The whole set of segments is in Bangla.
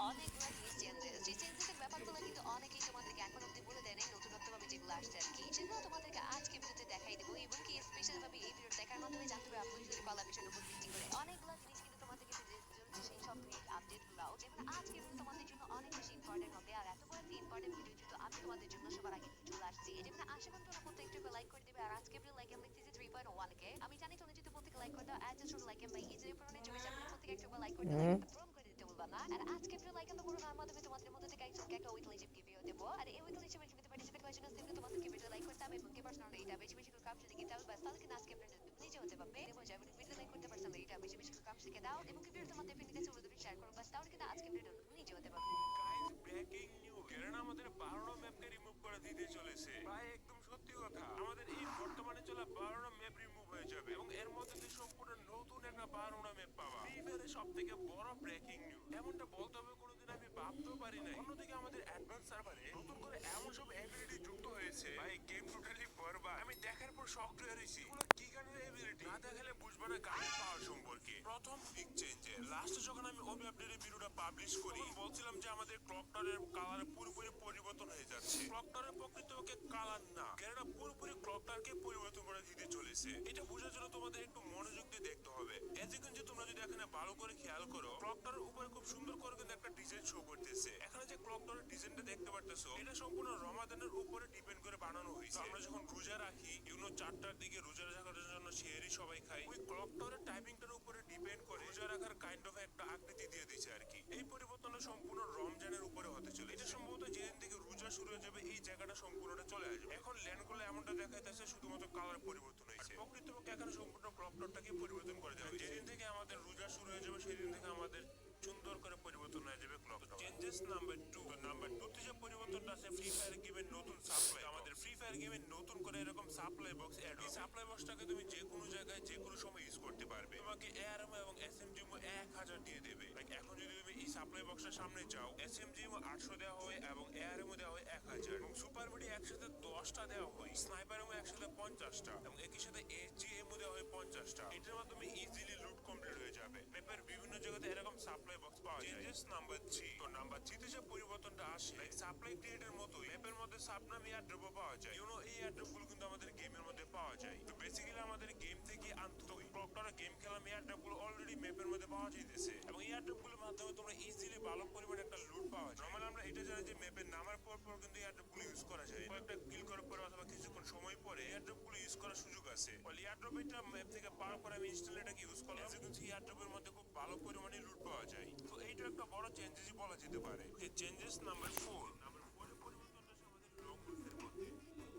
অনেকগুলো জিনিস চেঞ্জেস, যে চেঞ্জেসের ব্যাপারগুলো কিন্তু অনেকেই তোমাদেরকে এখন অব্দি বলে দেয় নাই, নতুনত্ব ভাবে যেগুলো আসছে আর কি, সেগুলো তোমাদেরকে আজকে ভিডিওতে দেখাই দেবো। এবং কি স্পেশাল ভাবে এই ভিডিও দেখার মাধ্যমে জানতে পারবে আপগ্রেডেড কোলাবরেশনের উপর ভিত্তি করে অনেকগুলো জিনিস কিন্তু তোমাদেরকে দিতে চলছে, সেই সব আপডেট গুলাও, যেগুলো আজকে ভিডিও তোমাদের জন্য অনেক বেশি ইম্পর্টেন্ট হবে। আর এত বড় একটা ইম্পর্টেন্ট ভিডিও যেহেতু আমি তোমাদের জন্য সবার আগে চলে আসছি, এই জন্য আশা করি তোমরা প্রত্যেকটা লাইক করে দিবে। আর আজকে ভিডিও লাইক আমি লিখতেছি 3.1 কে। আমি জানি তোমরা যদি প্রত্যেকে লাইক করে দাও এত ছোট লাইক আমি ইজিলি পূরণে চলে যাবে, প্রত্যেকে একটা লাইক করে দিলে পূরণ করে দিতে বলবা না। আর আজকে ভিডিও লাইক এত পূরণের মাধ্যমে তোমাদের মধ্যে থেকে একজনকে একটা উইকলি জিপ গিফট দেবো। আর এই উইকলি জিপের যদি পার্টিসিপেট করার জন্য সিম্পলি তোমাদেরকে ভিডিও লাইক করতে হবে এবং কি পার্সোনালি এটা বেশি বেশি করে কাম শিখে দাও, বাস তাহলে কিন্তু আজকে ভিডিও নিজে হতে পারবে। দেখো যাবে ভিডিও লাইক করতে পার্সোনালি এটা বেশি বেশি করে কাম শিখে দাও এবং কি ভিডিও তোমাদের ফ্রেন্ডদের কাছে উড়ে শেয়ার করো, বাস তাহলে কিন্তু আজকে ভিডিও নিজে হতে পারবে। গাইস, ব্রেকিং নিউজ, কেননা আমাদের 12 ম্যাপকে রিমুভ করে দিতে চলেছে। ভাই একদম সত্যি কথা, আমাদের এই বর্তমানে চলা 12 ম্যাপ রিমুভ হয়ে যাবে এবং এর মধ্যে দিয়ে সম্পূর্ণ নতুন একটা 12 ম্যাপ পাওয়া। ফ্রি ফায়ারের সবথেকে বড় ব্রেকিং নিউজ, এমনটা বলতে হবে কোনোদিন আমি ভাবতেও পারি নাই। অন্যদিকে আমাদের অ্যাডভান্স সার্ভারে নতুন করে এমন সব এবিলিটি যুক্ত হয়েছে, ভাই গেম টোটালি বরবাদ। আমি দেখার পর শক হয়ে রইছি, এগুলো কি গানের এবিলিটি, না দেখালে বুঝবে না গানের পাওয়ার সম্পর্কে। প্রথম বিগ চেঞ্জে লাস্টে যখন আমি ওবি আপডেটের ভিডিওটা পাবলিশ করি, বলছিলাম যে আমাদের ক্লক টাওয়ারের কালার পুরোপুরি পরিবর্তন হয়ে যাচ্ছে। ক্লক টাওয়ারের প্রকৃতপক্ষে কালার না, কেননা পুরোপুরি ক্লক টাওয়ারকে পরিবর্তন করে দিতে চলেছে। এটা বোঝার জন্য তোমাদের একটু মনোযোগ দিয়ে দেখতে হবে। এদিকে যে তোমরা যদি এখানে ভালো করে খেয়াল করো, ক্লক টাওয়ারের উপরে খুব সুন্দর করে কিন্তু একটা ডিজাইন শো করতেছে। এখানে যে ক্লক টাওয়ারের ডিজাইনটা দেখতে পারতেছো, এটা সম্পূর্ণ রমাদানের উপরে ডিপেন্ড করে বানানো হয়েছে। আমরা যখন রোজা রাখি, 4টার দিকে রোজা রাখার জন্য সেহরি সবাই খাই, ওই ক্লক টাওয়ারের টাইমিংটার উপরে ডিপেন্ড করে রোজা রাখার কাইন্ড অফ একটা আকৃতি দিয়ে দিয়েছে আর কি। এই পরিবর্তনটা সম্পূর্ণ রমজানের উপরে হতে চলে। এটা সম্ভবত যেদিন থেকে রোজা শুরু হয়ে যাবে এই জায়গাটা সম্পূর্ণটা চলে আসবে। এখন ল্যান্ডগুলো এমনটা দেখাইতেছে শুধুমাত্র কালার পরিবর্তন হয়েছে, প্রকৃতপক্ষে এখানে সম্পূর্ণ ক্লক টাওয়ারটাকে পরিবর্তন করে দেওয়া হয়েছে। যেদিন থেকে আমাদের রোজা শুরু হয়ে যাবে সেদিন থেকে আমাদের সুন্দর করে পরিবর্তন হয়ে যাবে clock tower. Changes number 2, number 2 তে যে পরিবর্তনটা আছে, ফ্রি ফায়ার গেমের নতুন সাপ্লাই। আমাদের ফ্রি ফায়ার গেমের নতুন করে এরকম সাপ্লাই বক্স অ্যাড হবে। এই সাপ্লাই বক্সটাকে তুমি যে কোনো জায়গায় যে কোনো সময় ইউজ করতে পারবে। তোমাকে এআরএম এবং এসএমজিএমও 1000 দিয়ে দেবে। লাইক এখন যদি তুমি এই সাপ্লাই বক্সের সামনে যাও, এসএমজিএমও 800 দেওয়া হয় এবং এআরএমও দেওয়া হয় 1000 এবং সুপার মিডি একসাথে 10টা দেওয়া হয়, স্নাইপারও একসাথে 50টা এবং একই সাথে এসজিএমও দেওয়া হয় 50টা। এটার মাধ্যমে ইজিলি লুট কমপ্লিট হয়ে যাবে। ম্যাপের বিভিন্ন জায়গাতে এরকম সাপ্লাই বক্স পাওয়া যায়। চেঞ্জেস নাম্বার 3, তো নাম্বার 3 তে যে পরিবর্তনটা আসে, লাইক সাপ্লাই ক্রিয়েটের মতোই ম্যাপের মধ্যে সাবনাম এয়ারড্রপও পাওয়া যায়। এই এয়ারড্রপগুলো কিন্তু আমাদের গেমের মধ্যে পাওয়া যায়। তো বেসিক্যালি আমাদের গেম থেকে আনতে তো ক্লকটার গেম খেলাম, এয়ারড্রপগুলো অলরেডি ম্যাপের মধ্যে পাওয়া যাইতেছে এবং এই এয়ারড্রপগুলোর মাধ্যমে তোমরা ইজিলি ভালো পরিমাণে একটা লুট পাওয়া যায়। নরমালি আমরা এটা জানি যে ম্যাপে নামার পর কিন্তু এয়ারড্রপগুলো ইউজ করা যায়, কয়েকটা কিল করার পর অথবা কিছুক্ষণ সময় পরে এয়ারড্রপগুলো ইউজ করার সুযোগ আছে। এয়ারড্রপ এটা ম্যাপ থেকে পার করে আমি ইনস্টল এটাকে ইউজ করলাম, কিন্তু এয়ারড্রপের মধ্যে খুব ভালো পরিমাণে লুট পাওয়া যায়। তো এইটা একটা বড় চেঞ্জেসই বলা যেতে পারে। যে চেঞ্জেস নাম্বার 4, নাম্বার 4 এর পরিবর্তনটা আছে আমাদের লং উলফের মধ্যে।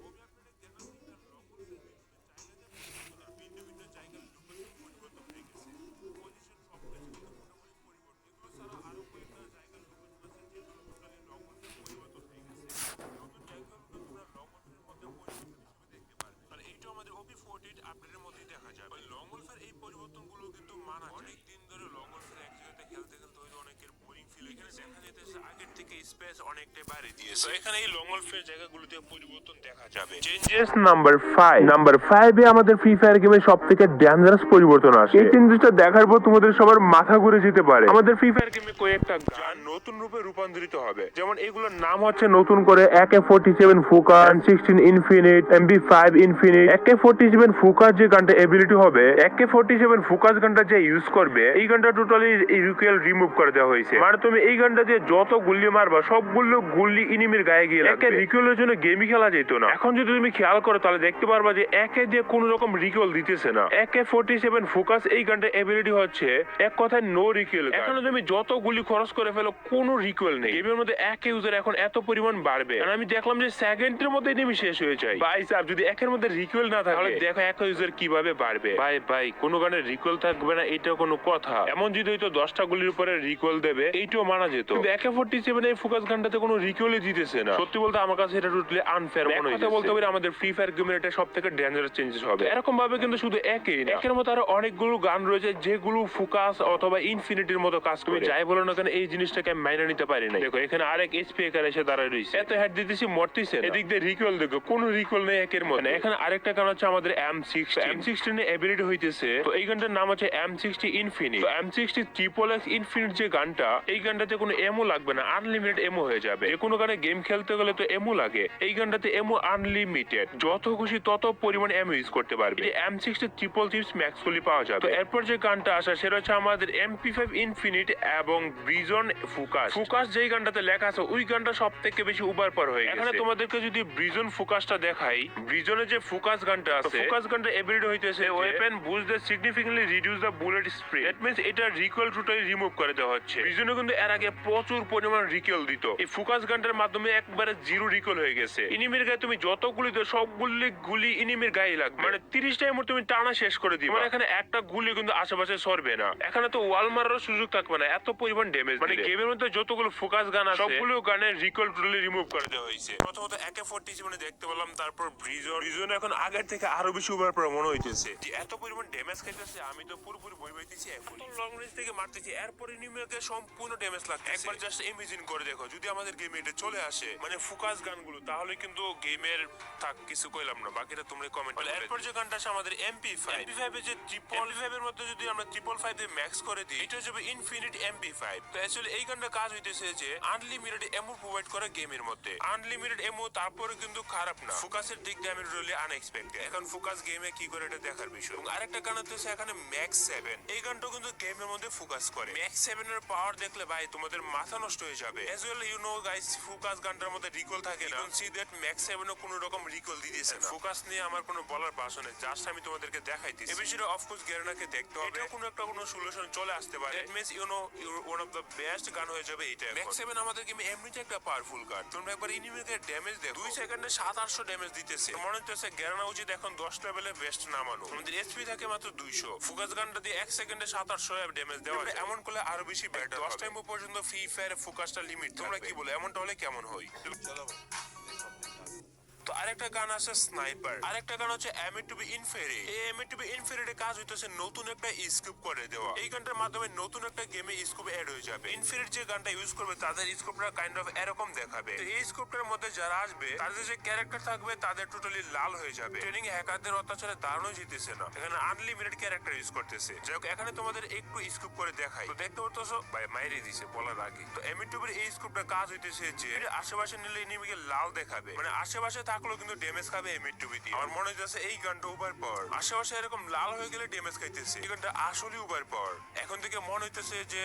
ওবি আপডেটে ক্যাপাসিটিটা লং উলফের ভিন্ন ভিন্ন জায়গায় লোকেশন পরিবর্তন হয়ে গেছে, পজিশন সবকিছু কিন্তু মোটামুটি পরিবর্তন। এগুলো ছাড়া আরো কয়েকটা জায়গার লোকেশন আছে যেগুলো টোটালি লং উলফের পরিবর্তন হয়ে গেছে। নতুন জায়গাগুলো তোমরা লং উলফের মধ্যে পরিবর্তন হিসেবে দেখতে পারবে। আর এইটা আমাদের ওবি 48 আপডেটের মধ্যেই দেখা যায়। লং উলফের এই পরিবর্তনগুলো কিন্তু মানা যায়। অনেক দিন ধরে লং উলফের এক জায়গাতে খেলতে খেলতে হয়তো অনেকের বোরিং ফিল। এখানে দেখা যাইতেছে আগের থেকে স্পেস অনেকটাই বাড়িয়ে দিয়েছে। এখানে এই লং উলফের জায়গাগুলোতে পরিবর্তন দেখা যাবে। চেঞ্জেস নাম্বার 5, নাম্বার 5 এ আমাদের ফ্রি ফায়ার গেমের সবথেকে ডেঞ্জারাস পরিবর্তন আসে। এই চেঞ্জেসটা দেখার পর তোমাদের সবার মাথা ঘুরে যেতে পারে। আমাদের ফ্রি ফায়ার গেমে কয়েকটা গান নতুন রূপে রূপান্তরিত হবে, যেমন এগুলোর নাম হচ্ছে নতুন করে AK-47 focus, M16 infinite, MB5 infinite. AK-47 focus যে গানটা এবিলিটি হবে, AK-47 ফোকাস গানটা যে ইউজ করবে, এই গানটা টোটালি রিকয়েল রিমুভ করে দেওয়া হয়েছে। মানে তুমি এই গানটা দিয়ে যত গুলি মারবা সবগুলো গুলি এনিমির গায়ে গিয়ে লাগবে। রিকয়েলের জন্য গেমই খেলা যেত না। এখন যদি তুমি খেয়াল করো তাহলে দেখতে পারবা যে একে দিয়ে কোনো রকম রিকয়েল দিতেছে না। AK-47 ফোকাস এই গানটা এবিলিটি হচ্ছে এক কথায় নো রিকয়েল। এখন তুমি যত গুলি খরচ করে ফেলো কোনো রিকয়েল নেই। গেমের মধ্যে এক ইউজার এখন এত পরিমাণ বাড়বে, আর আমি দেখলাম যে সেকেন্ডের মধ্যে এনিমি শেষ হয়ে যায়। ভাই সাহেব, যদি একের মধ্যে রিকয়েল না থাকে তাহলে দেখো এক ইউজার কিভাবে বাড়বে। ভাই কোনো গানের রিকয়েল থাকবে না, এটা কোনো কথা? এমন যদি হয়তো 10টা গুলির উপরে রিকয়েল দেবে এইটাও মানা যেত, কিন্তু AK-47 এই ফোকাস গানটাতে কোনো রিকোয়েলই দিতেছে না। সত্যি বলতে আমার কাছে এটা টোটালি আনফেয়ার মনে হয়। কথা বলতে পারি আমাদের ফ্রি ফায়ার গেমের এটা সবথেকে ডেঞ্জারাস চেঞ্জেস হবে। এরকম ভাবে কিন্তু শুধু একই না, একের মতো আরো অনেকগুলো গান রয়েছে যেগুলো ফোকাস অথবা ইনফিনিটির মতো কাজ করে। যাই বলো না কেন এই জিনিসটাকে আমি মাইনে নিতে পারি না। দেখো এখানে আরেক স্পিকার এসে দাঁড়ায় রয়েছে, এত হেড দিতেছি মরতেছে না। এদিক দিয়ে রিকোয়েল দেখো, কোনো রিকোয়েল নেই একের মতো। এখানে আরেকটা গান হচ্ছে আমাদের M16 এর এবিলিটি হইতেছে, তো এই গানটার নাম হচ্ছে M60 ইনফিনিট। তো M60 ট্রিপল এক্স ইনফিনিট যে গানটা, এই গানটাতে কোনো এমও লাগবে না, আনলিমিটেড এমও হয়ে যাবে। যে কোনো গানে গেম খেলতে গেলে তো এমও লাগে, এই গানটাতে এমও আনলিমিটেড, যত খুশি তত পরিমাণ এমও ইউজ করতে পারবে। M60 ট্রিপল চিপস ম্যাক্সফুলি পাওয়া যাবে। তো এরপর যে গানটা আসা সেটা হচ্ছে আমাদের MP5 ইনফিনিট এবং ব্রিজন ফোকাস যেই গানটাতে লেখা আছে ওই গানটা সব থেকে বেশি উবার পার হয়ে গেছে। এখানে তোমাদেরকে যদি ব্রিজন ফোকাসটা দেখাই, ব্রিজনের যে ফোকাস গানটা আছে, ফোকাস গানটা এবিলিটি হইতেছে weapon boost the significantly reduce the bullet speed. That means এটা রিকয়েল টোটালি রিমুভ করে দেওয়া হচ্ছে। ব্রিজনে কিন্তু এর আগে প্রচুর পরিমাণ রিকয়েল দিত, এই ফোকাস গানটার মাধ্যমে একবারে জিরো রিকয়েল হয়ে গেছে। এনিমির গায়ে তুমি যত গুলি দাও সবগুলি গুলি এনিমির গায়ে লাগবে, মানে 30 টাইমে তুমি টানা শেষ করে দিবে। মানে এখানে একটা গুলি কিন্তু আশেপাশে সরবে না, এখানে তো ওয়াল মারারও সুযোগ থাকবে না, এত পরিমাণ ড্যামেজ। মানে গেমের মধ্যে যতগুলো ফোকাস গান আছে সবগুলো গানের রিকয়েল টোটালি রিমুভ করে দেওয়া হয়েছে। প্রথমত AK-47 দেখতে পেলাম, তারপর ব্রিজন এখন আগের থেকে আরো বেশি ওভার পর মনে হইতেছে যে এত পরিমাণ ড্যামেজ খাইতেছে, আমি তো পুরোপুরি বই পাইতেছি। এখন লং রেঞ্জ থেকে মারতেছি, এরপর এনিমিকে সম্পূর্ণ ড্যামেজ লাগছে। একবার জাস্ট ইমেজিন করে দেখো যদি আমাদের গেমে এটা চলে আসে, মানে ফোকাস গানগুলো, তাহলে কিন্তু গেমের থাক কিছু কইলাম না, বাকিটা তোমরা কমেন্ট করবে। এরপর যে গানটা আছে আমাদের MP5 এর যে MP5 এর মধ্যে যদি আমরা 555 দিয়ে ম্যাক্স করে দিই, এটা হচ্ছে ইনফিনিট MP5। তো অ্যাকচুয়ালি এই গানটা কাজ হইতেছে যে আনলিমিটেড এমো প্রোভাইড করে গেমের মধ্যে, আনলিমিটেড এমো, তারপরে কিন্তু খারাপ না, ফোকাসের দিক দিয়ে আমি রিয়েলি আনএক্সপেক্টেড। এখন ফোকাস গেমে কি করে এটা দেখার বিষয়। এবং আরেকটা গান হচ্ছে এখানে ম্যাক্স 7, এই গানটাও কিন্তু গেমের মধ্যে ফোকাস করে। ম্যাক্স 7 এর পাওয়ার দেখলে ভাই তোমাদের মাথা নষ্ট হয়ে যাবে। As well you know guys, focus গানটার মধ্যে রিকল থাকে না, সি দ্যাট ম্যাক্স 7 এ কোনো রকম রিকল দিতেছে না। ফোকাস নিয়ে আমার কোনো বলার ভাষা নেই, জাস্ট আমি তোমাদেরকে দেখাইতেছি। এই বিষয়টা অফকোর্স গেরানাকে দেখতে হবে, এটা কোনো সলিউশন চলে আসতে পারে। That means you know your one of the best গান হয়ে যাবে এইটা। ম্যাক্স 7 আমাদের গেমে এমনিতে একটা পাওয়ারফুল গান। তোমরা একবার এনিমিকে ড্যামেজ দেখো, 2 সেকেন্ডে 700-800 ড্যামেজ দিতেছে। মনে হচ্ছে গেরানা উচিত এখন 10 লেভেলে বেস্ট নামানো। আমাদের এসপি থাকে মাত্র 200, ফোকাস গানটা দিয়ে 1 সেকেন্ডে 700-800 ড্যামেজ দেওয়া যায়। এমন করলে আরো বেশি বেটার। 10 টাইম পর্যন্ত ফ্রি ফায়ারে ফোকাসটা লিমিট। তোমরা কি বলো, এমনটা হলে কেমন হয়? চলো। তো আরেকটা গান আছে স্নাইপার, আরেকটা গান হচ্ছে এম টু বি ইনফেরিট। এই এম টু বি ইনফেরিটের কাজ হইতেছে নতুন একটা স্কোপ করে দেওয়া। এই গানটার মাধ্যমে নতুন একটা গেমে স্কোপ এড হয়ে যাবে। ইনফেরিট যে গানটা ইউজ করবে তাদের স্কোপটা কাইন্ড অফ এরকম দেখাবে। তো এই স্কোপটার মধ্যে যারা আসবে তাদের যে ক্যারেক্টার থাকবে তাদের টোটালি লাল হয়ে যাবে। ট্রেনিং হ্যাকারদের অত্যাচারে দাঁড়ানো জিতেছে না, এখানে আনলিমিটেড ক্যারেক্টার ইউজ করতেছে। যাই হোক এখানে তোমাদের একটু স্কোপ করে দেখাই। তো দেখতে পারতেছো ভাই মাইরে দিছে বলার আগে। তো এম টু বির এই স্কোপটা কাজ হইতেছে যে আশেপাশে নিলে এনিমিকে লাল দেখাবে, মানে আশেপাশে থাকলেও কিন্তু ড্যামেজ খাবে M2B দিয়ে। আমার মনে হচ্ছে এই গানটা ওভার পাওয়ার, আশেপাশে এরকম লাল হয়ে গেলে ড্যামেজ খাইতেছে, এই গানটা আসলে ওভার পাওয়ার। এখন থেকে মনে হইতেছে যে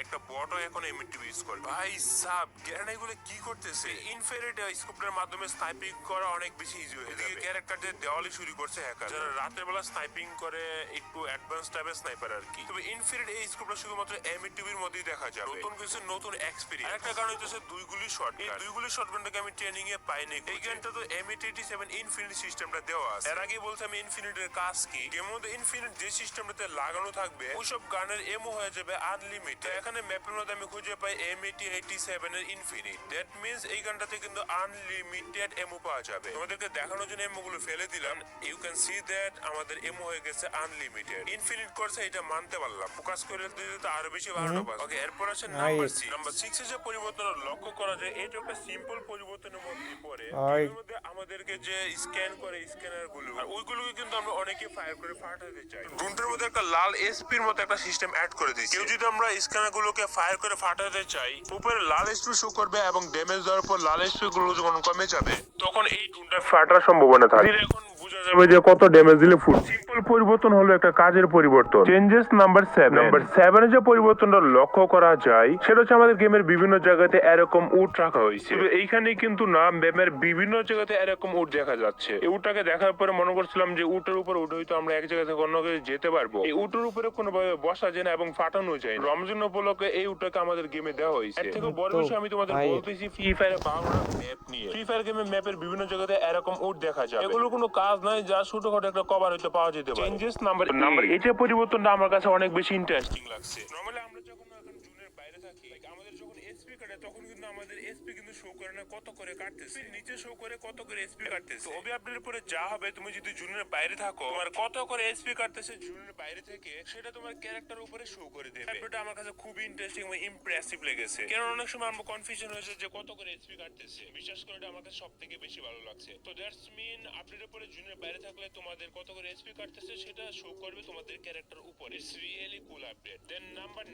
একটা বটও এখন M2B ইউজ করে। ভাই সাব গেরানা এগুলো কি করতেছে? ইনফেরিট স্কোপের মাধ্যমে স্নাইপিং করা অনেক বেশি ইজি হয়ে যাবে। ক্যারেক্টারদের দেওয়ালি শুরু করছে হ্যাকার, যারা রাতের বেলা স্নাইপিং করে, একটু অ্যাডভান্স টাইপের স্নাইপার আর কি। তবে ইনফিনিট এই স্কোপটা শুধুমাত্র M2B এর মধ্যেই দেখা যাবে। নতুন কিছু, নতুন এক্সপেরিয়েন্স। আরেকটা গান হইতেছে 2 গুলি শট। এই 2 গুলি শট গানটাকে আমি ট্রেনিং এ পাইনি। এই গানটা তো M87 ইনফিনিট সিস্টেমটা দেওয়া আছে। এর আগে বলতাম ইনফিনিটের কাজ কি, গেমের মধ্যে ইনফিনিট যে সিস্টেমটাতে লাগানো থাকবে ওইসব গানের এমও হয়ে যাবে আনলিমিটেড। এখানে ম্যাপের মধ্যে আমি খুঁজে পাই M87 এর ইনফিনিট। দ্যাট মিন্স এই গানটাতে কিন্তু আনলিমিটেড এমও পাওয়া যাবে। তোমাদেরকে দেখানোর জন্য এমও গুলো ফেলে দিলাম। ইউ ক্যান সি দ্যাট আমাদের এমও হয়ে গেছে আনলিমিটেড। ইনফিনিট করছে এটা মানতে পারলাম, ফোকাস করে দিতে তো আরো বেশি ভালো হবে। ওকে এরপর আছে নাম্বার 6। নাম্বার 6 এর যে পরিবর্তন লক্ষ্য করা যায়, এটা একটা সিম্পল পরিবর্তনের মধ্যে পড়ে। এর মধ্যে আমাদেরকে যে স্ক্যান করে স্ক্যানার গুলো, আর ওইগুলোকে কিন্তু আমরা অনেকে ফায়ার করে ফাটাতে চাই। ড্রোনটার মধ্যে একটা লাল এসপির মতো একটা সিস্টেম অ্যাড করে দিয়েছি। কেউ যদি আমরা স্ক্যানার গুলোকে ফায়ার করে ফাটাতে চাই, উপরে লাল এসপি শো করবে এবং ড্যামেজ দেওয়ার পর লাল এসপি গুলো যখন কমে যাবে তখন এই ড্রোনটা ফাটার সম্ভাবনা থাকে। এখন বোঝা যাবে যে কত ড্যামেজ দিলে ফুল। সিম্পল পরিবর্তন হলো একটা কাজের পরিবর্তন। Changes number 7। নাম্বার 7 এ যে পরিবর্তনটা লক্ষ্য করা যায় সেটা হচ্ছে আমাদের গেমের বিভিন্ন জায়গাতে এরকম উট রাখা হয়েছে। শুধু এইখানে কিন্তু না, গেমের বিভিন্ন জায়গাতে এরকম উট দেখা যাচ্ছে। এই উটটাকে দেখার পরে মনে করছিলাম যে উটের উপর উঠে হয়তো আমরা এক জায়গা থেকে অন্য জায়গায় যেতে পারবো। এই উটের উপরে কোনোভাবে বসা যায় না এবং ফাটানো যায় না। রমজান উপলক্ষে এই উটটাকে আমাদের গেমে দেওয়া হয়েছে। এর থেকে বড় বিষয় আমি তোমাদের বলতেছি ফ্রি ফায়ারে 12টা ম্যাপ নিয়ে। ফ্রি ফায়ার গেমের ম্যাপের বিভিন্ন জায়গাতে এরকম উট দেখা যায়। এগুলো কোনো কাজ নয়, যা ছোটখাটো একটা কভার হইতে পাওয়া যেতে পারে। চেঞ্জেস নাম্বার 8 এর পরিবর্তনটা আমার কাছে অনেক বেশি ইন্টারেস্টিং লাগছে। নরমালি আমরা যখন এখন জুনের বাইরে থাকি, আমাদের যখন এসপি কার্ডে না তখন কিন্তু আমাদের এসপি কিন্তু শো করে না কত করে কাটতেছে, নিচে শো করে কত করে এসপি কাটতেছে। ওবি আপডেটের পরে যা হবে, তুমি যদি জুনের বাইরে থাকো তোমার কত করে এসপি কাটতেছে জুনের বাইরে থেকে সেটা তোমার ক্যারেক্টার উপরে শো করে দেবে। আপডেটটা আমার কাছে খুব ইন্টারেস্টিং এবং ইমপ্রেসিভ লেগেছে, কারণ অনেক সময় আমার কনফিউশন হয়েছে যে কত করে এসপি কাটতেছে। বিশ্বাস করে এটা আমার কাছে সবথেকে বেশি ভালো লাগছে। তো দ্যাটস মিন আপডেটের পরে জুনের বাইরে থাকলে তোমাদের কত করে এসপি কাটতেছে সেটা শো করবে তোমাদের ক্যারেক্টার উপরে। It's really cool update. Then number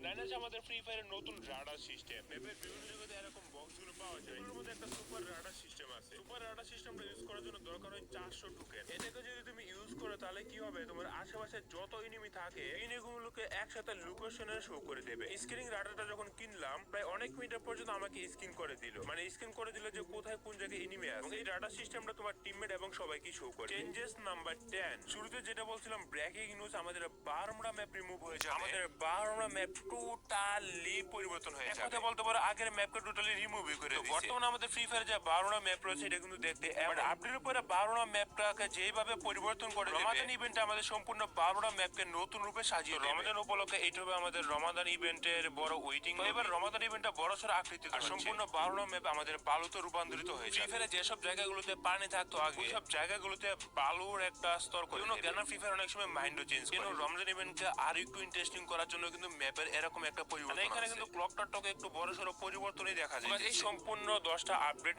9 আছে আমাদের ফ্রি ফায়ারের নতুন রাডার সিস্টেম। ম্যাপের বিভিন্ন জায়গাতে এরকম বক্সগুলো পাওয়া যায়, এর মধ্যে একটা সুপার রাডার সিস্টেম আছে। সুপার রাডার সিস্টেমটা ইউজ করার জন্য দরকার হয় 400 টোকেন। এটাকে যদি তুমি ইউজ করো তাহলে কি হবে, তোমার আশেপাশে যত এনিমি থাকে এনিমিগুলোকে একসাথে লোকেশনে শো করে দেবে। স্ক্রিনিং রাডারটা যখন কিনলাম প্রায় অনেক মিটার পর্যন্ত আমাকে স্ক্রিন করে দিল, মানে স্ক্রিন করে দিল যে কোথায় কোন জায়গায় এনিমি আছে। এবং এই রাডার সিস্টেমটা তোমার টিমমেট এবং সবাইকে শো করে। চেঞ্জেস নাম্বার 10, শুরুতে যেটা বলছিলাম ব্রেকিং নিউজ, আমাদের বারমুডা ম্যাপ রিমুভ হয়ে যাবে। আমাদের বারমুডা ম্যাপ টোটালি পরিবর্তন হয়ে যাবে। কথা বলতে পারো আগের ম্যাপকে টোটালি রিমুভই করে দিয়েছে। বর্তমানে আমাদের ফ্রি ফায়ার যে বারমুডা ম্যাপ রয়েছে এটা কিন্তু দেখতে বাট আপডেটের পরে বারমুডা ম্যাপটাকে যেভাবে পরিবর্তন করে দেবে, রমাদান ইভেন্টে আমাদের সম্পূর্ণ বারমুডা ম্যাপকে নতুন রূপে সাজিয়ে দেবে। রমাদান উপলক্ষে এইটা হবে আমাদের রমাদান ইভেন্টের বড় ওয়েটিং। এবার রমাদান ইভেন্টটা বড়সড় আকৃতিতে আর সম্পূর্ণ বারমুডা ম্যাপ আমাদের বালুতে রূপান্তরিত হয়েছে। ফ্রি ফায়ারে যেসব জায়গাগুলোতে পানি থাকতো আগে ওইসব জায়গাগুলোতে বালুর একটা স্তর করে দেবে। কেন ফ্রি ফায়ার অনেক সময় মাইন্ডও চেঞ্জ করে। কেন রমজান ইভেন্টকে আরো একটু ইন্টারেস্টিং করার জন্য কিন্তু ম্যাপের এরকম একটা পরিবর্তন। এখানে কিন্তু ক্লকটাকে একটু বড়সড় পরিবর্তনই দেখা যায়। এই সম্পূর্ণ 10টা আপডেট